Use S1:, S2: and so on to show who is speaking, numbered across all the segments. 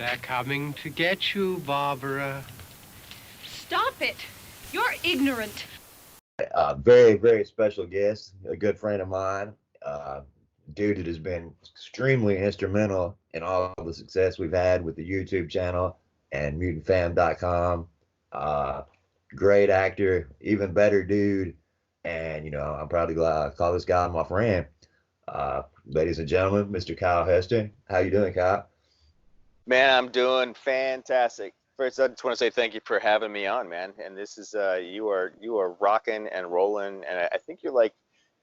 S1: They're coming to get you, Barbara.
S2: Stop it. You're ignorant.
S3: Very, very special guest, a good friend of mine, dude that has been extremely instrumental in all the success we've had with the YouTube channel and mutantfam.com. Great actor, even better dude. And, I'm proud to call this guy my friend. Ladies and gentlemen, Mr. Kyle Hester. How you doing, Kyle?
S4: Man, I'm doing fantastic. First, I just want to say thank you for having me on, man. And this is you are rocking and rolling, and I think you're like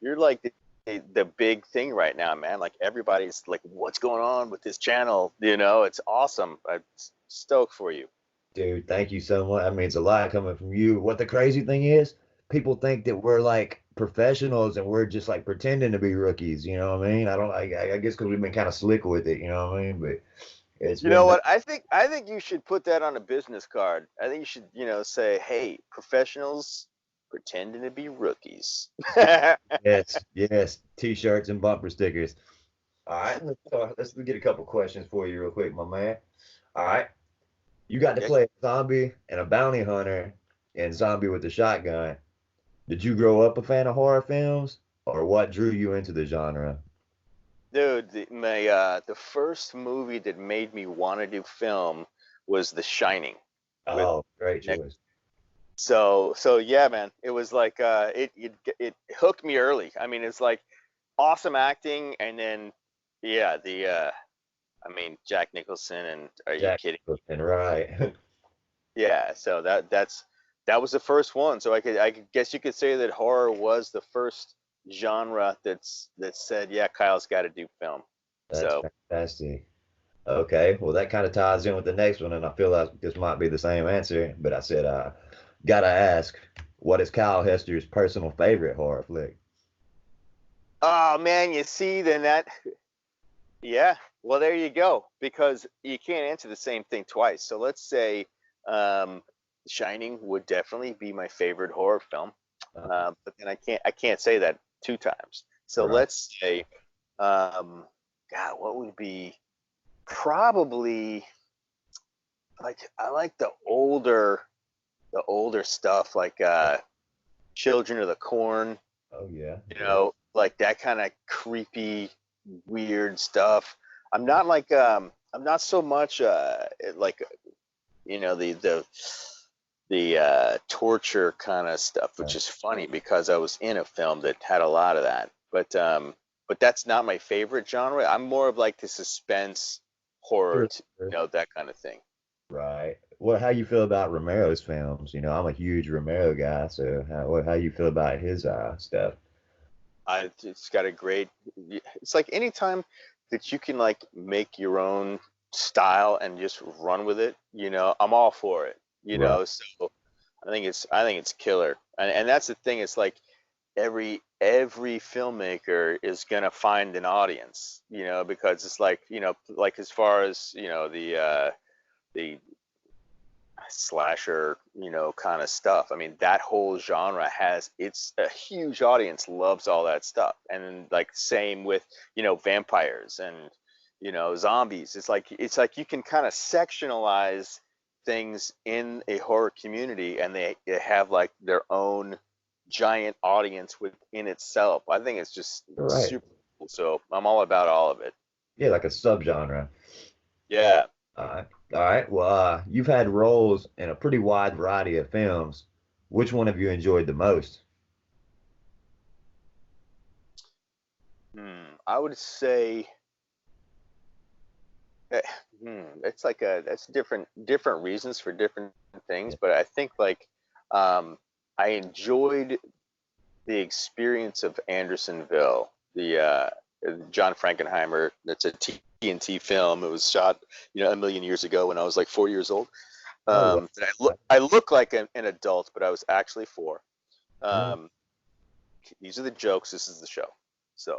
S4: the big thing right now, man. Like everybody's like, what's going on with this channel? It's awesome. I'm stoked for you.
S3: Dude, thank you so much. I mean, it's a lot coming from you. What the crazy thing is, people think that we're like professionals and we're just like pretending to be rookies. You know what I mean? I guess because we've been kind of slick with it. You know what I mean? But it's
S4: You
S3: been
S4: know what? I think you should put that on a business card. I think you should, say, "Hey, professionals pretending to be rookies."
S3: yes, t-shirts and bumper stickers. All right, let's get a couple questions for you real quick, my man. All right, you got to
S4: Yeah.
S3: play a zombie and a bounty hunter in Zombie with the Shotgun. Did you grow up a fan of horror films, or what drew you into the genre?
S4: Dude, the first movie that made me want to do film was The Shining with
S3: Oh, great
S4: Nick.
S3: choice.
S4: So yeah, man. It was like it hooked me early. I mean, it's like awesome acting, and then yeah, Jack Nicholson, and are you
S3: Jack
S4: kidding?
S3: Nicholson, right?
S4: Yeah, so that was the first one. So I could guess you could say that horror was the first genre that said, yeah, Kyle's got to do film.
S3: That's
S4: So
S3: fantastic. Okay, well, that kind of ties in with the next one, and I feel like this might be the same answer, but I said, gotta ask, what is Kyle Hester's personal favorite horror flick?
S4: oh man, you see, then that yeah. Well, there you go. Because you can't answer the same thing twice. So let's say um, Shining would definitely be my favorite horror film. But then I can't say that two times. So
S3: Right.
S4: let's say, God, what would be probably like I like the older stuff like Children of the Corn,
S3: Oh, yeah.
S4: like that kind of creepy, weird stuff. I'm not so much like the torture kind of stuff, which
S3: Right.
S4: is funny because I was in a film that had a lot of that. But that's not my favorite genre. I'm more of like the suspense horror,
S3: Sure, sure.
S4: that kind of thing.
S3: Right. Well, how you feel about Romero's films? I'm a huge Romero guy, so how you feel about his stuff?
S4: It's got a great. It's like anytime that you can like make your own style and just run with it, I'm all for it.
S3: Right.
S4: So I think it's killer, and that's the thing. It's like every filmmaker is gonna find an audience, because it's like as far as the slasher, kind of stuff. I mean, that whole genre it's a huge audience, loves all that stuff. And then, like same with, vampires and, zombies. It's like you can kind of sectionalize things in a horror community, and they have like their own giant audience within itself. I think it's just
S3: Right.
S4: super cool. So I'm all about all of it.
S3: Yeah, like a subgenre.
S4: Yeah.
S3: All right. Well, you've had roles in a pretty wide variety of films. Which one have you enjoyed the most?
S4: I would say Eh, it's like that's different reasons for different things, but I think like I enjoyed the experience of Andersonville, the John Frankenheimer. That's a TNT film. It was shot, a million years ago when I was like 4 years old.
S3: Oh,
S4: And I look like an adult, but I was actually four.
S3: wow.
S4: Um, these are the jokes. This is the show. So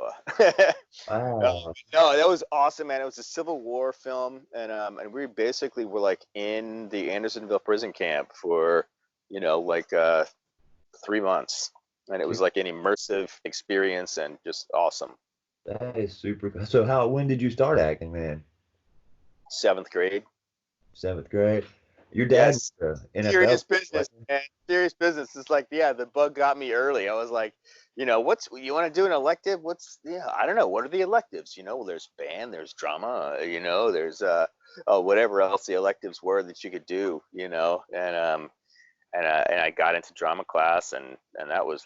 S3: Wow.
S4: no, that was awesome, man. It was a Civil War film, and we basically were like in the Andersonville prison camp for, like 3 months, and it was
S3: Dude,
S4: like an immersive experience and just awesome.
S3: that is super cool. So when did you start acting, man?
S4: Seventh grade.
S3: 7th grade. Your dad
S4: Yes,
S3: was an NFL
S4: serious business,
S3: player.
S4: man. Serious business. It's like, yeah, the bug got me early. I was like, what's you want to do an elective? I don't know. What are the electives? Well, there's band, there's drama, there's whatever else the electives were that you could do, and I got into drama class, and that was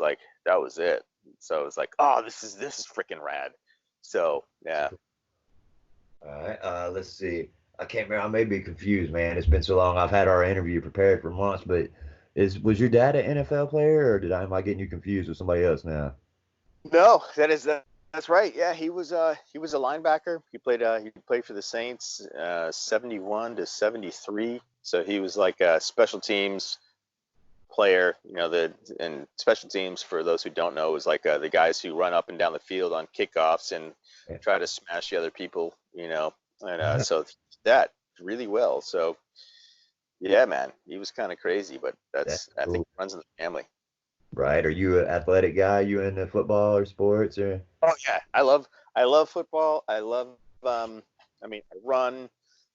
S4: it. So it was like, oh, this is freaking rad. So yeah.
S3: All right. Let's see. I can't remember. I may be confused, man. It's been so long. I've had our interview prepared for months, but was your dad an NFL player, or am I getting you confused with somebody else now?
S4: No, that's right. Yeah, he was a linebacker. He played for the Saints, 71 to 73. So he was like a special teams player. And special teams, for those who don't know, is like the guys who run up and down the field on kickoffs and try to smash the other people. And so that really well. So yeah, man, he was kind of crazy, but
S3: That's
S4: I think
S3: cool.
S4: it runs in the family.
S3: Right. Are you an athletic guy? You into football or sports or?
S4: Oh yeah, I love football. Um I run,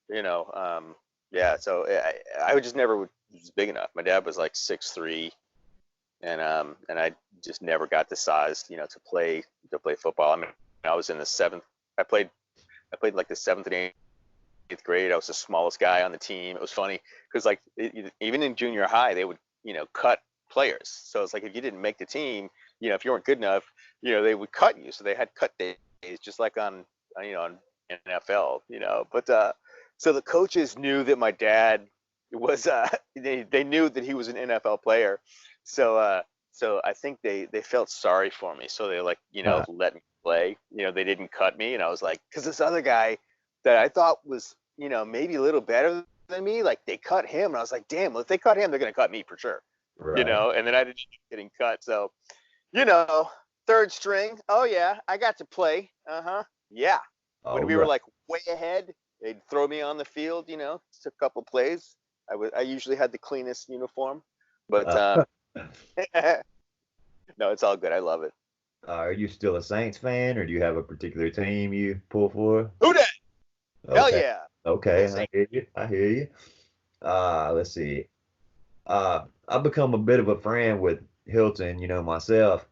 S4: you know, yeah, so I would just never was big enough. My dad was like 6'3", and I just never got the size, to play football. I mean, I was in the seventh. I played like the seventh and eighth grade. I was the smallest guy on the team. It was funny because like even in junior high, they would cut players. So it's like if you didn't make the team, if you weren't good enough, they would cut you. So they had cut days, just like on NFL. But so the coaches knew that my dad was they knew that he was an NFL player. So I think they felt sorry for me. So they let me play. They didn't cut me, and I was like, because this other guy that I thought was maybe a little better than me, like they cut him, and I was like, damn, well, if they cut him, they're gonna cut me for sure.
S3: Right.
S4: And then I didn't end up getting cut. So you know, third string. Oh yeah, I got to play. Yeah. When
S3: All
S4: we were
S3: right.
S4: like way ahead, they'd throw me on the field. Just a couple plays. I usually had the cleanest uniform, but
S3: Uh,
S4: no, it's all good. I love it.
S3: are you still a Saints fan, or do you have a particular team you pull for?
S4: Who dat? Hell
S3: Okay.
S4: yeah. Go
S3: Okay. I
S4: Saints.
S3: hear you. I hear you. Let's see. I've become a bit of a friend with Hilton, myself.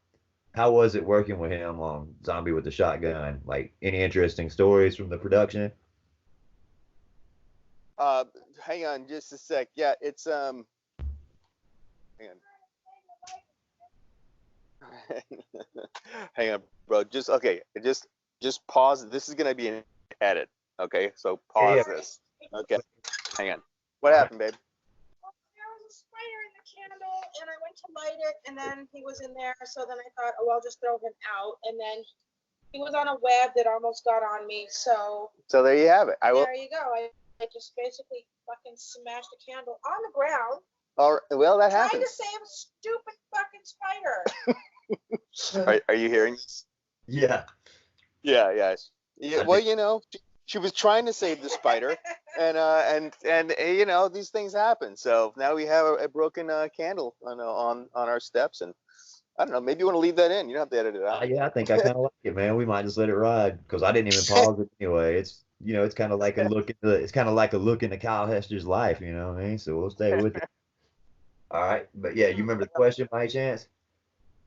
S3: How was it working with him on Zombie with the Shotgun? Like, any interesting stories from the production?
S4: Uh, Hang on just a sec. Yeah, it's hang on. Hang on, bro. Just okay. Just pause. This is gonna be an edit. Okay, so
S3: Yeah, yeah.
S4: pause this. Okay, hang on. What
S3: All right.
S4: happened, babe?
S5: There was a spider in the candle, and I went to light it, and then he was in there. So then I thought, oh, I'll just throw him out. And then he was on a web that almost got on me. So
S4: So there you have it. I will.
S5: there you go. I just basically fucking smashed a candle on the ground,
S4: Well, that
S5: trying to
S4: happens.
S5: save a stupid fucking spider.
S4: Are you hearing this?
S3: Yeah.
S4: Yeah, yeah. Yeah,
S3: I
S4: well,
S3: think,
S4: she was trying to save the spider, and these things happen. So now we have a broken candle on our steps, and I don't know. Maybe you want to leave that in. You don't have to edit it out.
S3: yeah, I think I kind of like it, man. We might just let it ride because I didn't even pause it anyway. It's kind of like it's kind of like a look into Kyle Hester's life, you know what I mean? So we'll stay with it. All right. But yeah, you remember the question by any chance?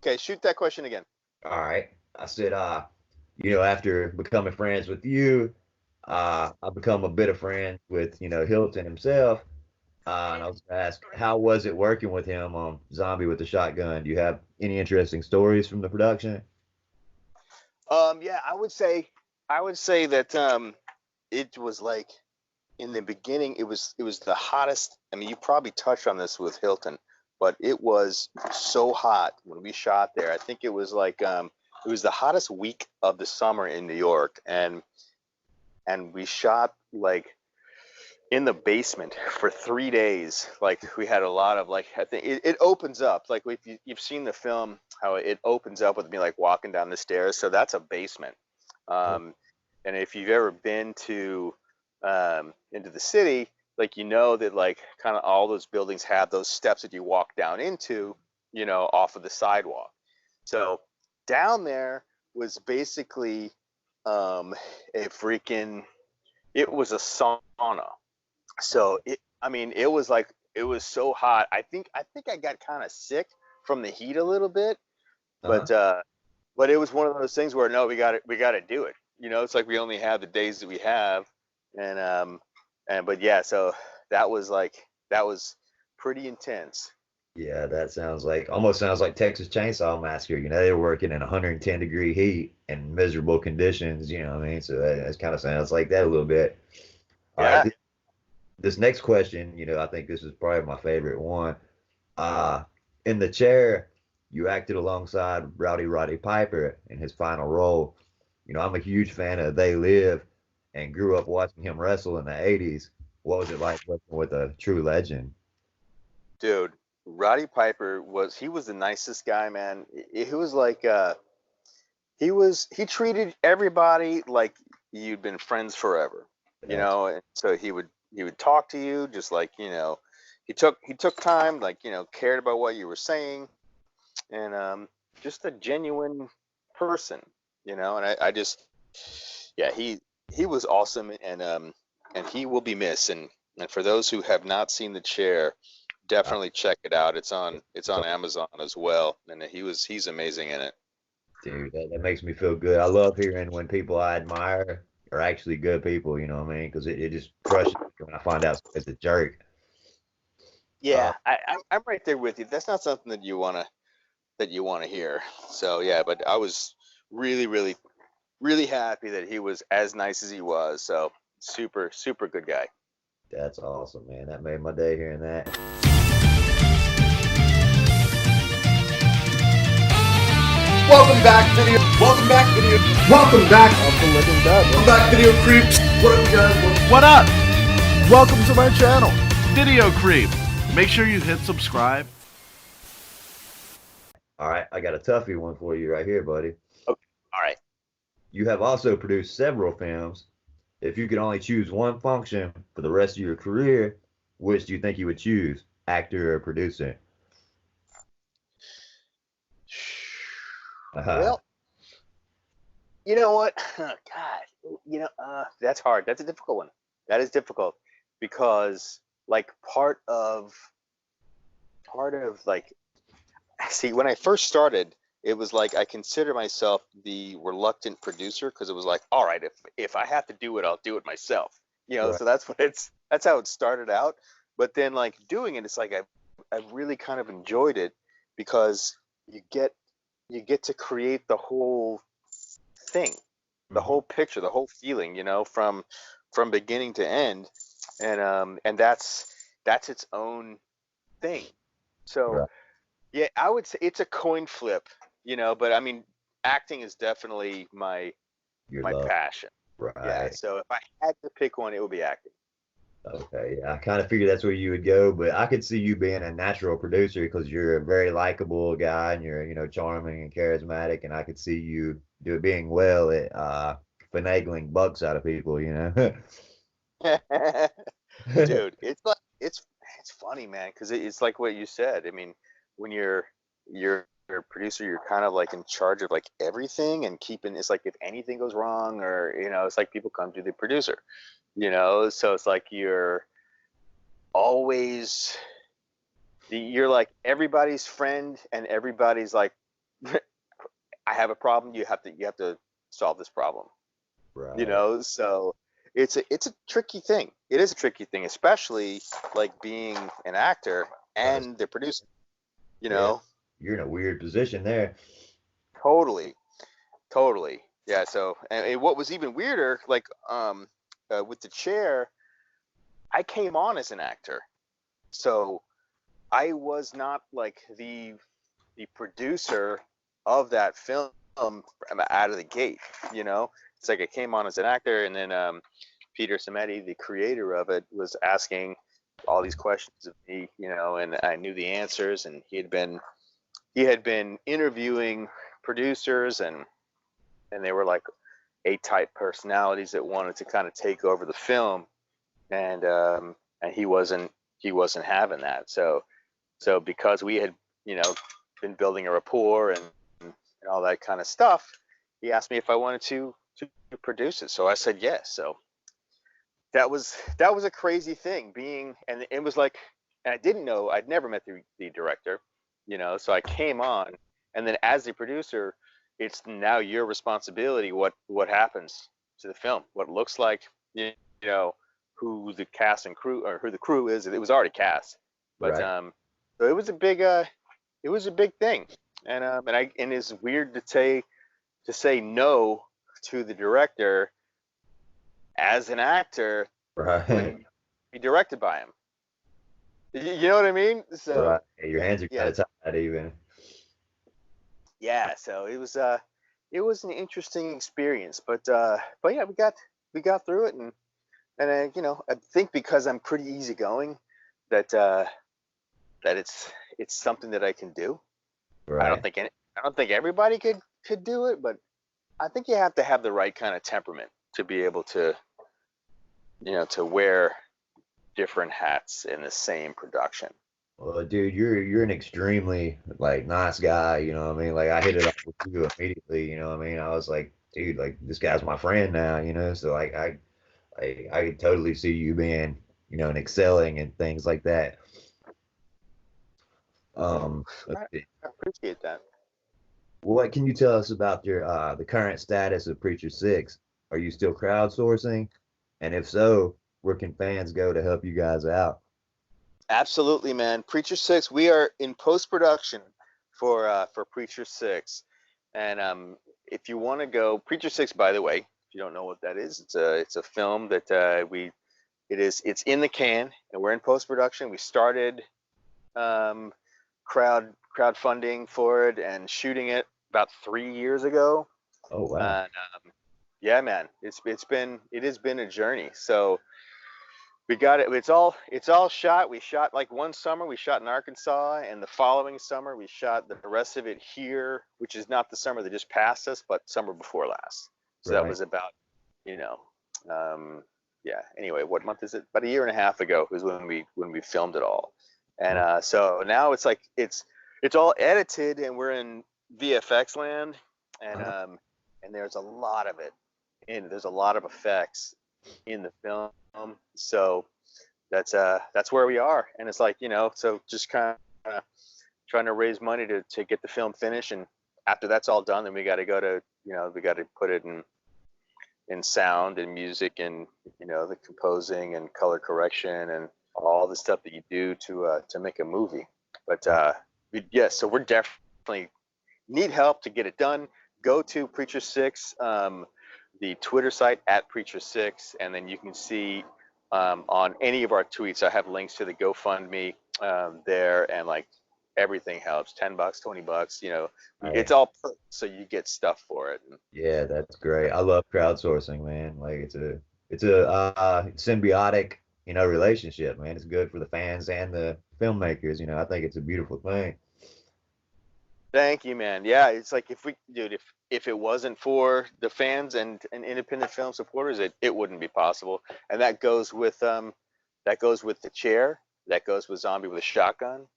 S4: Okay, shoot that question again.
S3: All right. I said, after becoming friends with you, I become a bit of friends with, Hilton himself. And I was gonna ask, how was it working with him on Zombie with the Shotgun? Do you have any interesting stories from the production?
S4: Yeah, I would say that it was like in the beginning it was the hottest. I mean, you probably touched on this with Hilton, but it was so hot when we shot there. I think it was like it was the hottest week of the summer in New York, and we shot like in the basement for 3 days. Like we had a lot of like I think it opens up like if you've seen the film how it opens up with me like walking down the stairs. So that's a basement. Um, and if you've ever been to into the city, like that like kind of all those buildings have those steps that you walk down into, off of the sidewalk. So down there was basically a freaking it was a sauna. So I mean, it was so hot. I think I got kind of sick from the heat a little bit,
S3: Uh-huh.
S4: but it was one of those things where no, we got to do it. You know, it's like we only have the days that we have, and but yeah, so that was pretty intense.
S3: Yeah, that sounds like almost sounds like Texas Chainsaw Massacre. You know, they were working in 110-degree heat and miserable conditions. You know what I mean? So that kind of sounds like that a little bit. All right,
S4: Yeah.
S3: this next question, I think this is probably my favorite one. Uh, in The Chair, you acted alongside Roddy Piper in his final role. I'm a huge fan of They Live and grew up watching him wrestle in the 80s. What was it like working with a true legend?
S4: Dude, Roddy Piper he was the nicest guy, man. He was like he treated everybody like you'd been friends forever, you
S3: That's
S4: know. And so he would talk to you just like, he took time, like, cared about what you were saying, and just a genuine person, and I just, yeah, he was awesome, and he will be missed. And for those who have not seen The Chair, definitely check it out. It's on Amazon as well, and he's amazing in it.
S3: Dude, that makes me feel good. I love hearing when people I admire are actually good people, you know what I mean? Because it just crushes me when I find out it's a jerk. Uh,
S4: Yeah, I'm right there with you. That's not something that you want to hear. So yeah, but I was really, really, really happy that he was as nice as he was. So super, super good guy.
S3: that's awesome, man. That made my day hearing that.
S6: Welcome back, video. Welcome back, video. Welcome back.
S7: Of the Living Dead.
S6: Welcome back, video creeps. What up, guys?
S7: What up? Welcome to my channel, Video Creep. Make sure you hit subscribe.
S3: All right, I got a toughie one for you right here, buddy.
S4: Okay. All right.
S3: You have also produced several films. If you could only choose one function for the rest of your career, which do you think you would choose, actor or producer?
S4: Well, you know what? God, that's hard. That's a difficult one. That is difficult because like part of like, see, when I first started, it was like I consider myself the reluctant producer because it was like, all right, if I have to do it, I'll do it myself.
S3: Right.
S4: So that's how it started out. But then like doing it, it's like I've really kind of enjoyed it because you get to create the whole thing, the whole picture, the whole feeling, from beginning to end, and that's its own thing. So
S3: Right.
S4: yeah, I would say it's a coin flip, but I mean, acting is definitely
S3: Your
S4: my
S3: love.
S4: passion. Yeah,
S3: Right.
S4: so if I had to pick one, it would be acting.
S3: Okay. Yeah, I kind of figured that's where you would go, but I could see you being a natural producer because you're a very likable guy and you're, charming and charismatic, and I could see you being well at finagling bucks out of people.
S4: Dude, it's like it's funny, man, because it's like what you said. I mean, when you're a producer, you're kind of like in charge of like everything and keeping. It's like if anything goes wrong, or it's like people come to the producer, so it's like always you're like everybody's friend, and everybody's like, I have a problem. You have to solve this problem.
S3: Right.
S4: So it's a tricky thing. It is a tricky thing, especially like being an actor
S3: Right.
S4: and the producer. You
S3: Yeah.
S4: know,
S3: You're in a weird position there.
S4: totally, totally. Yeah. So and what was even weirder, like with The Chair, I came on as an actor, so I was not like the producer of that film out of the gate. It's like I came on as an actor, and then Peter Samedi, the creator of it, was asking all these questions of me, and I knew the answers, and he had been interviewing producers, and they were like A-type personalities that wanted to kind of take over the film, and he wasn't having that. So because we had, been building a rapport and all that kind of stuff, he asked me if I wanted to produce it. So I said yes. So that was a crazy thing being, and it was like, and I didn't know, I'd never met the director, so I came on, and then as the producer, it's now your responsibility what happens to the film, what it looks like, you know, who the cast and crew, or who the crew is. It was already cast, but
S3: Right.
S4: so it was a big thing, and it's weird to say no to the director as an actor
S3: Right.
S4: when be directed by him. You know what I mean? So
S3: Right. Yeah, your hands are
S4: yeah,
S3: kind of tied even.
S4: yeah. So it was an interesting experience, but yeah, we got through it, and I think because I'm pretty easygoing, that that it's something that I can do.
S3: Right.
S4: I don't think everybody could do it, but I think you have to have the right kind of temperament to be able to to wear different hats in the same production.
S3: Well, dude, you're an extremely like nice guy, you know what I mean? Like I hit it off with you immediately, you know what I mean? I was like, dude, like this guy's my friend now, you know? So like I could totally see you being, and excelling and things like that.
S4: Well,
S3: Let's
S4: I,
S3: see.
S4: I appreciate that.
S3: What can you tell us about your the current status of Preacher Six? Are you still crowdsourcing? And if so, where can fans go to help you guys out?
S4: Absolutely, man. Preacher Six, we are in post production for Preacher Six, and if you want to go, Preacher Six, by the way, if you don't know what that is, it's a film that it's in the can, and we're in post production. We started um, crowdfunding for it and shooting it about 3 years ago,
S3: Oh wow.
S4: and yeah, man, it has been a journey. So we got it. It's all shot. We shot like one summer. We shot in Arkansas, and the following summer we shot the rest of it here, which is not the summer that just passed us, but summer before last. So that
S3: Right.
S4: was about, you know, yeah. Anyway, what month is it? About a year and a half ago was when we filmed it all, and
S3: Oh,
S4: so now it's like it's all edited, and we're in VFX land, and
S3: uh,
S4: um, and there's a lot of it, and there's a lot of effects in the film. So that's where we are, and it's like, so just kind of trying to raise money to get the film finished, and after that's all done, then we got to go to, we got to put it in sound and music, and the composing and color correction and all the stuff that you do to make a movie. But yes, so we're definitely need help to get it done. Go to Preacher Six, the Twitter site at Preacher Six, and then you can see on any of our tweets. I have links to the GoFundMe there, and like everything helps. $10, $20, it's
S3: right.
S4: all perks, so you get stuff for it.
S3: Yeah, that's great. I love crowdsourcing, man. Like it's a symbiotic, relationship, man. It's good for the fans and the filmmakers. I think it's a beautiful thing.
S4: Thank you, man. Yeah, it's like if it wasn't for the fans and independent film supporters, it wouldn't be possible. And that goes with the chair, that goes with Zombie with a Shotgun.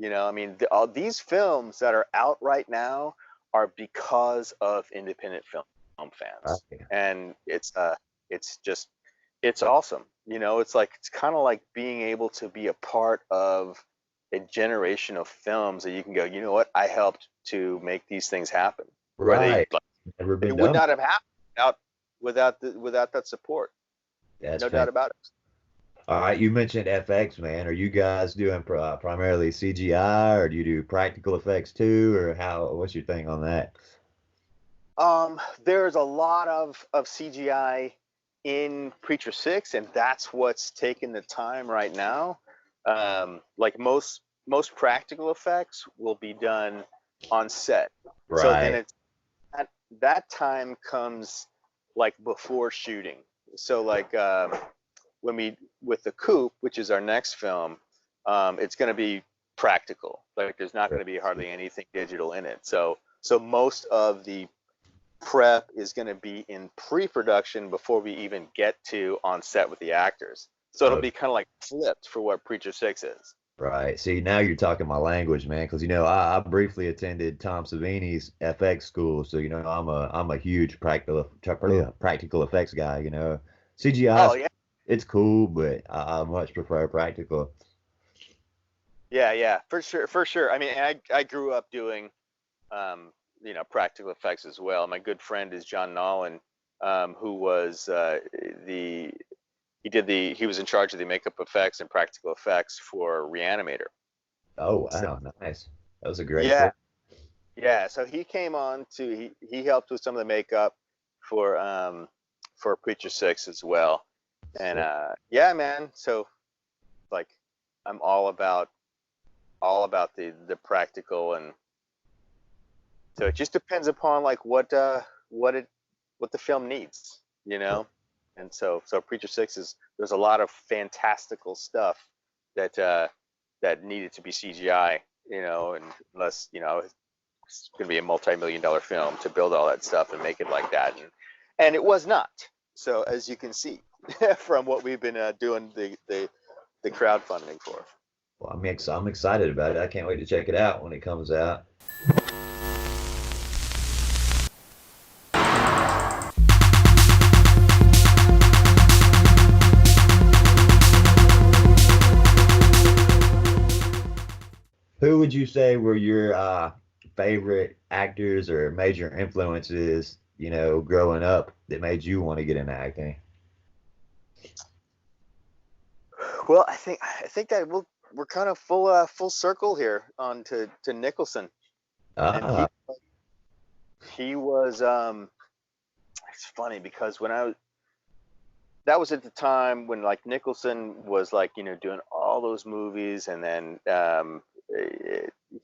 S4: I mean, all these films that are out right now are because of independent film fans,
S3: Right.
S4: and it's just it's awesome. It's like it's kind of like being able to be a part of a generation of films that you can go, you know what, I helped to make these things happen, where
S3: Right. Never
S4: it
S3: been
S4: would
S3: done.
S4: not have happened without that support.
S3: That's
S4: No doubt
S3: fantastic.
S4: about it.
S3: All right, you mentioned FX, man. Are you guys doing primarily CGI, or do you do practical effects too, or how? What's your thing on that?
S4: There's a lot of CGI in Preacher Six, and that's what's taking the time right now. Like most practical effects will be done on set. So then
S3: Right.
S4: it's that time comes like before shooting. So like when we with the Coop, which is our next film, it's going to be practical. Like there's not going to be hardly anything digital in it. So most of the prep is going to be in pre-production before we even get to on set with the actors. So it'll
S3: Oh,
S4: be kind of like flipped for what Preacher Six is.
S3: right. See, now you're talking my language, man. Because I briefly attended Tom Savini's FX school, so I'm a huge practical effects guy. CGI
S4: Oh
S3: is
S4: yeah,
S3: it's cool, but I much prefer practical.
S4: Yeah, for sure. I mean, I grew up doing practical effects as well. My good friend is John Nolan, who was he was in charge of the makeup effects and practical effects for Reanimator.
S3: Oh
S4: So
S3: wow, nice. That was a great
S4: yeah,
S3: film.
S4: yeah. So he came on to he helped with some of the makeup for Preacher Six as well. And
S3: So,
S4: yeah, man. So like I'm all about the practical, and so it just depends upon like what the film needs, you know. And so Preacher Six is there's a lot of fantastical stuff that that needed to be CGI, and unless it's going to be a multi-million-dollar film to build all that stuff and make it like that, and it was not. So as you can see from what we've been doing the crowdfunding for.
S3: well, I'm excited about it. I can't wait to check it out when it comes out. Who would you say were your favorite actors or major influences, growing up that made you want to get into acting?
S4: Well, I think that we're kind of full circle here on to Nicholson, and
S3: Ah,
S4: he was it's funny because that was at the time when like Nicholson was like doing all those movies, and then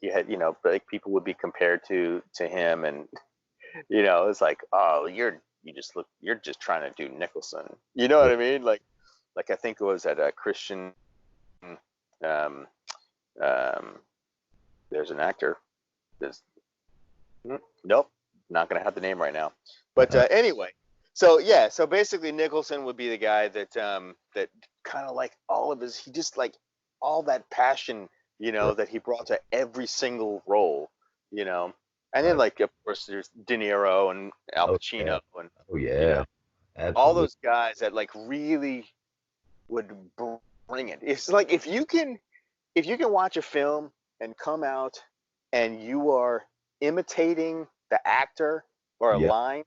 S4: he had like people would be compared to him, and it's like, oh, you're just trying to do Nicholson, you know what I mean? Like I think it was at a Christian um um there's an actor. There's nope, not gonna have the name right now. But anyway, so yeah, so basically Nicholson would be the guy that kind of like he just like all that passion, that he brought to every single role, you know. And then
S3: right.
S4: like of course there's De Niro and Al
S3: Oh yeah.
S4: Pacino and
S3: Oh
S4: you know
S3: yeah.
S4: all
S3: Absolutely.
S4: those guys that like really would bring it. It's like if you can watch a film and come out and you are imitating the actor or a
S3: Yeah,
S4: line,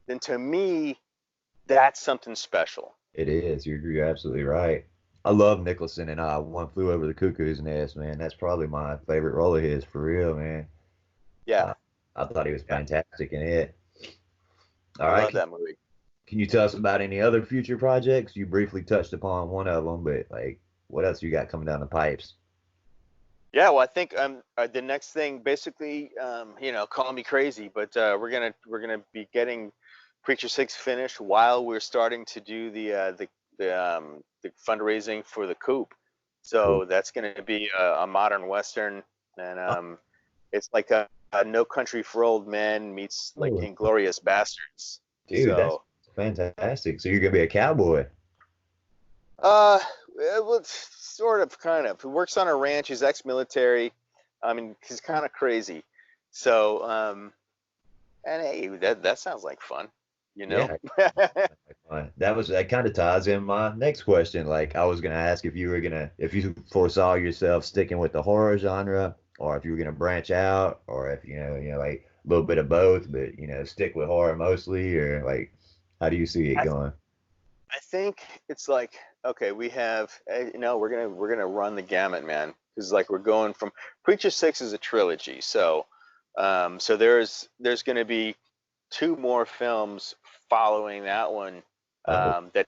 S4: then to me, that's something special.
S3: it is. You're absolutely right. I love Nicholson and One Flew Over the Cuckoo's Nest, man. That's probably my favorite role of his for real, man.
S4: Yeah,
S3: Uh, I thought he was
S4: yeah,
S3: fantastic in it. All
S4: I
S3: right,
S4: love that movie.
S3: can you tell us about any other future projects? You briefly touched upon one of them, but like, what else you got coming down the pipes?
S4: Yeah, well, I think the next thing, basically, call me crazy, but we're gonna be getting Preacher Six finished while we're starting to do the fundraising for the Coop.
S3: Cool.
S4: So that's gonna be a modern western, and it's like a No Country for Old Men meets like
S3: Oh,
S4: Inglorious Bastards.
S3: dude, that's
S4: So
S3: fantastic. So you're gonna be a cowboy.
S4: Uh, well, sort of, kind of. He works on a ranch. He's ex-military. I mean, he's kind of crazy. So, and hey, that sounds like fun, you know?
S3: Yeah, that kind of ties in my next question. Like, I was gonna ask if you foresaw yourself sticking with the horror genre, or if you were gonna branch out, or if like a little bit of both, but stick with horror mostly, or like, how do you see it
S4: I
S3: going?
S4: I think it's like, okay, we have, we're gonna run the gamut, man. Because like we're going from Preacher Six is a trilogy, so there's gonna be two more films following that one,
S3: Oh,
S4: that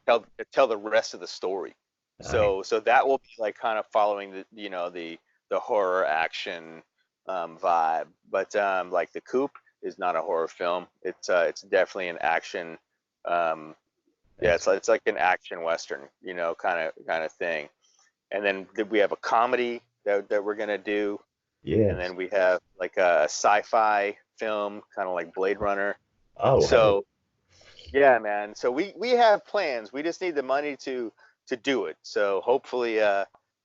S4: tell the rest of the story.
S3: nice.
S4: So that will be like kind of following the horror action vibe. But like the Coop is not a horror film. It's definitely an action. Um, yeah,
S3: That's
S4: it's like an action western, kind of thing. And then we have a comedy that we're gonna do, and
S3: yes.
S4: then we have like a sci-fi film, kind of like Blade Runner.
S3: Oh, hey.
S4: So yeah, man. So we have plans. We just need the money to do it. So hopefully,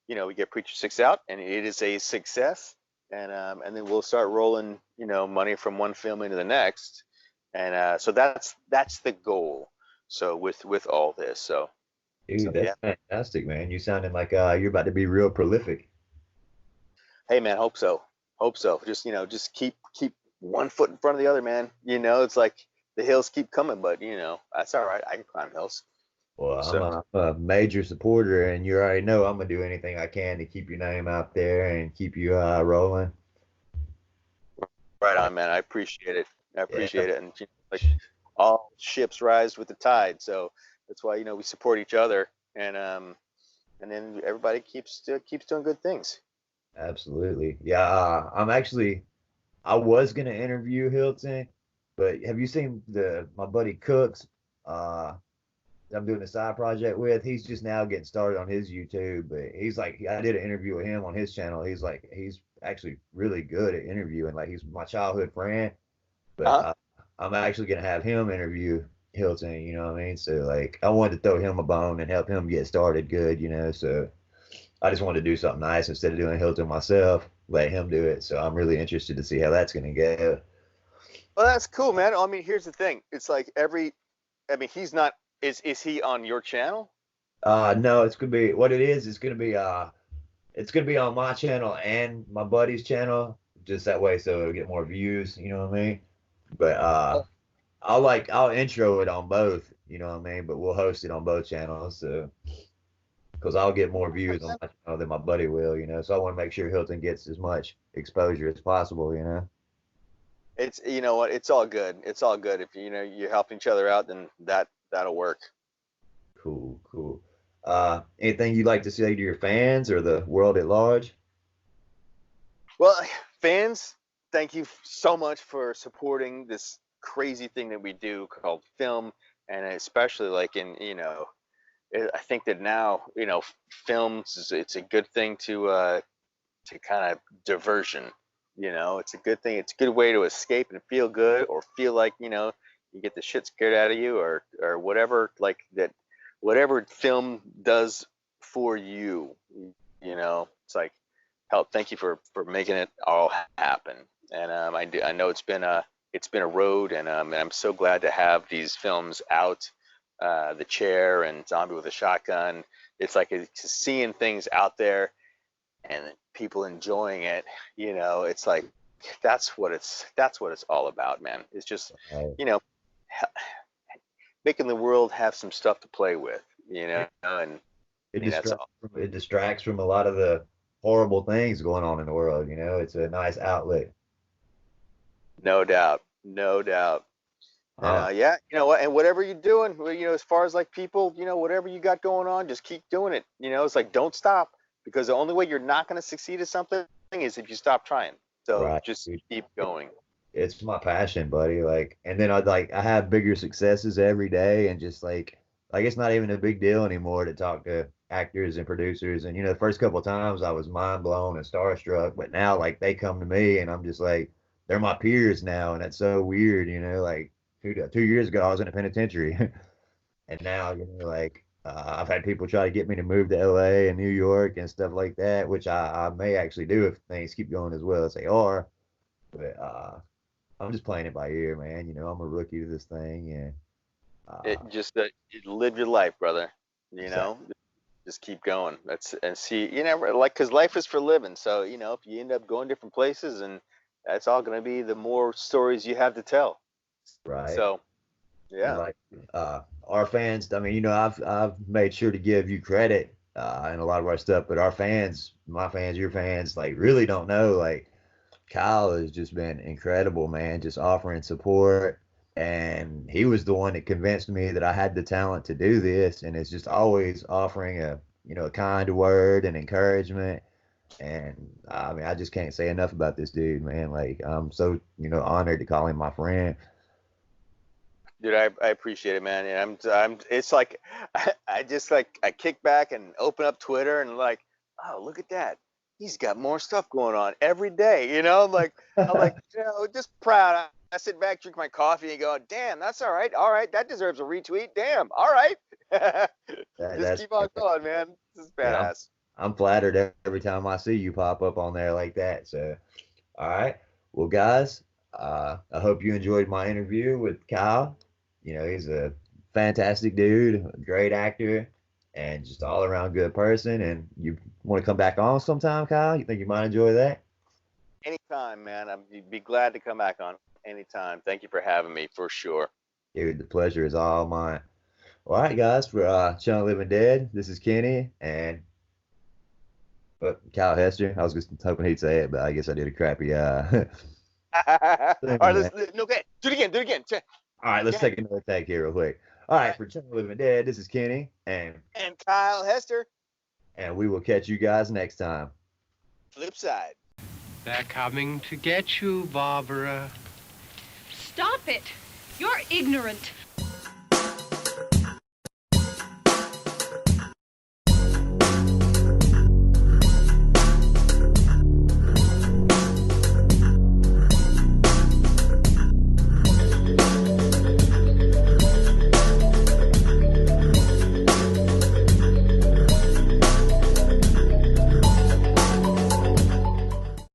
S4: we get Preacher Six out and it is a success, and then we'll start rolling, money from one film into the next, and so that's the goal. So with all this, so
S3: Dude,
S4: So
S3: that's
S4: yeah.
S3: fantastic, man. You sounding like you're about to be real prolific.
S4: Hey man, hope so. Hope so. Just just keep one foot in front of the other, man. It's like the hills keep coming, but that's all right. I can climb hills.
S3: Well,
S4: So
S3: I'm a major supporter, and you already know I'm gonna do anything I can to keep your name out there and keep you rolling.
S4: right
S3: Uh,
S4: on, man. I appreciate it. I
S3: yeah,
S4: appreciate it. And like all ships rise with the tide, so that's why we support each other, and then everybody keeps doing good things.
S3: absolutely. Yeah, I was gonna interview Hilton, but have you seen the my buddy Cooks? Uh, I'm doing a side project with. He's just now getting started on his YouTube, but he's like, I did an interview with him on his channel. He's actually really good at interviewing. Like he's my childhood friend, but
S4: Uh-huh.
S3: I'm actually gonna have him interview Hilton. You know what I mean? So like, I wanted to throw him a bone and help him get started good. So I just wanted to do something nice instead of doing Hilton myself. Let him do it. So I'm really interested to see how that's gonna go.
S4: Well, that's cool, man. I mean, here's the thing. It's like I mean, he's not. Is he on your channel?
S3: No, it's gonna be what it is. It's gonna be on my channel and my buddy's channel, just that way, so it'll get more views. You know what I mean? But I'll intro it on both. You know what I mean? But we'll host it on both channels, so because I'll get more views on my channel than my buddy will. So I want to make sure Hilton gets as much exposure as possible.
S4: It's what, it's all good. It's all good. If you're helping each other out, then that'll work.
S3: Cool, cool. Anything you'd like to say to your fans or the world at large?
S4: Well, fans, thank you so much for supporting this crazy thing that we do called film, and especially like I think that now films it's a good thing to kind of diversion. It's a good thing. It's a good way to escape and feel good, or feel like you get the shit scared out of you, or whatever, like that, whatever film does for you. It's like, help. Thank you for making it all happen. And I know it's been a road, and I'm so glad to have these films out. The Chair and Zombie with a Shotgun. It's like it's seeing things out there and people enjoying it. It's like that's what it's all about, man. It's just
S3: Right.
S4: making the world have some stuff to play with. And
S3: It
S4: I mean that's
S3: distracts
S4: all.
S3: it distracts from a lot of the horrible things going on in the world. It's a nice outlet.
S4: No doubt, no doubt. And
S3: Uh,
S4: yeah, what, and whatever you're doing, well, as far as like people, whatever you got going on, just keep doing it. It's like, don't stop, because the only way you're not going to succeed at something is if you stop trying. So
S3: right.
S4: just
S3: Dude.
S4: keep going.
S3: It's my passion, buddy. Like, and then I have bigger successes every day, and just like it's not even a big deal anymore to talk to actors and producers. And the first couple of times I was mind blown and starstruck, but now like they come to me, and I'm just like they're my peers now, and that's so weird. Like 2 years ago I was in a penitentiary, and now like I've had people try to get me to move to LA and New York and stuff like that, which I may actually do if things keep going as well as they are. But I'm just playing it by ear, man. I'm a rookie to this thing, and
S4: It
S3: uh,
S4: just live your life, brother. You
S3: exactly.
S4: know, just keep going. That's and see, like, because life is for living. So if you end up going different places, and that's all going to be the more stories you have to tell.
S3: Right.
S4: So
S3: And
S4: yeah,
S3: like our fans, I mean, I've made sure to give you credit in a lot of our stuff, but our fans, my fans, your fans, like really don't know. Like Kyle has just been incredible, man, just offering support. And he was the one that convinced me that I had the talent to do this. And it's just always offering a kind word and encouragement. And I mean, I just can't say enough about this dude, man. Like, I'm so, honored to call him my friend.
S4: dude, I appreciate it, man. And it's like I just like I kick back and open up Twitter and like, oh, look at that. He's got more stuff going on every day, Like I'm like, just proud. I sit back, drink my coffee, and go, damn, that's all right. All right, that deserves a retweet. Damn, all right. Just
S3: That's
S4: keep on going, man. This is
S3: yeah, I'm,
S4: badass.
S3: I'm flattered every time I see you pop up on there like that. So, all right. Well, guys, I hope you enjoyed my interview with Kyle. He's a fantastic dude, a great actor, and just all around good person. And you want to come back on sometime, Kyle? You think you might enjoy that?
S4: Anytime, man. I'd be glad to come back on anytime. Thank you for having me, for sure.
S3: Dude, the pleasure is all mine. All right, guys, for Channel Living Dead, this is Kenny and Kyle Hester. I was just hoping he'd say it, but I guess I did a crappy.
S4: All right, no, okay. Do it again.
S3: All right, let's
S4: Go ahead.
S3: take another take here real quick. All right, for Channel Living Dead, this is Kenny,
S4: And Kyle Hester,
S3: and we will catch you guys next time.
S4: flip side.
S1: They're coming to get you, Barbara.
S2: Stop it. You're ignorant.